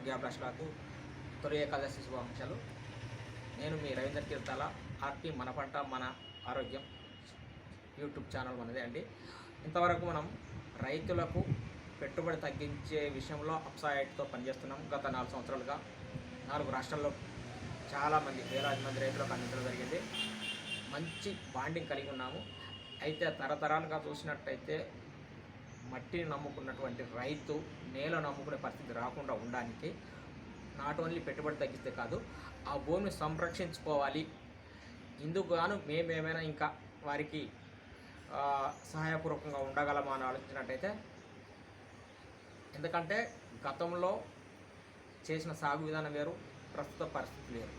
ఆరోగ్యాభిలాషులకు తొలి ఏకాదశి శుభాకాంక్షలు. నేను మీ రవీంద్ర తీర్థాల ఆర్టీ మన పంట మన ఆరోగ్యం యూట్యూబ్ ఛానల్ మనదే అండి. ఇంతవరకు మనం రైతులకు పెట్టుబడి తగ్గించే విషయంలో అప్సాయిట్తో పనిచేస్తున్నాం. గత 4 సంవత్సరాలుగా 4 రాష్ట్రాల్లో చాలామంది వేలాది మంది రైతులకు అందించడం జరిగింది. మంచి బాండింగ్ కలిగి ఉన్నాము. అయితే తరతరాలుగా చూసినట్టయితే మట్టిని నమ్ముకున్నటువంటి రైతు నేల నమ్ముకునే పరిస్థితి రాకుండా ఉండడానికి నాట్ ఓన్లీ పెట్టుబడి తగ్గిస్తే కాదు, ఆ భూమిని సంరక్షించుకోవాలి. ఇందుకు గాను మేమేమైనా ఇంకా వారికి సహాయపూర్వకంగా ఉండగలమా అని ఆలోచించినట్టయితే, ఎందుకంటే గతంలో చేసిన సాగు విధానం వేరు, ప్రస్తుత పరిస్థితి వేరు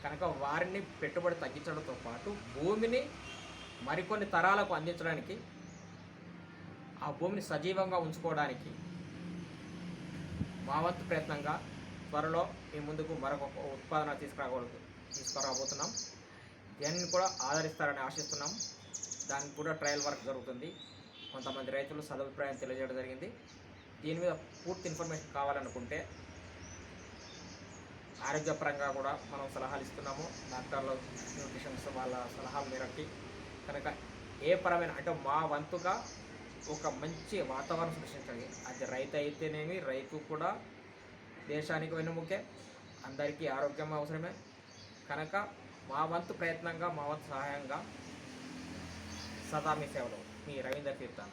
కనుక వారిని పెట్టుబడి తగ్గించడంతో పాటు భూమిని మరికొన్ని తరాలకు అందించడానికి, ఆ భూమిని సజీవంగా ఉంచుకోవడానికి మా వంతు ప్రయత్నంగా త్వరలో మీ ముందుకు మరొక ఉత్పాదన తీసుకురాబోతున్నాం. దీనిని కూడా ఆదరిస్తారని ఆశిస్తున్నాం. దానికి కూడా ట్రయల్ వర్క్ జరుగుతుంది. కొంతమంది రైతులు సదభిప్రాయం తెలియజేయడం జరిగింది. దీని మీద పూర్తి ఇన్ఫర్మేషన్ కావాలనుకుంటే ఆరోగ్యపరంగా కూడా మనం సలహాలు ఇస్తున్నాము. డాక్టర్లు, న్యూట్రిషన్స్ వాళ్ళ సలహాల మేరకి కనుక ఏ పరమైన అంటే మా వంతుగా ఒక మంచి వాతావరణం సృష్టించాలి. అది రైతు అయితేనేమి, రైతు కూడా దేశానికి వెన్నుముకే, అందరికీ ఆరోగ్యం అవసరమే కనుక మా వంతు ప్రయత్నంగా, మా వంతు సహాయంగా సదా మీ సేవలో మీ రవీంద్ర తీర్థాల.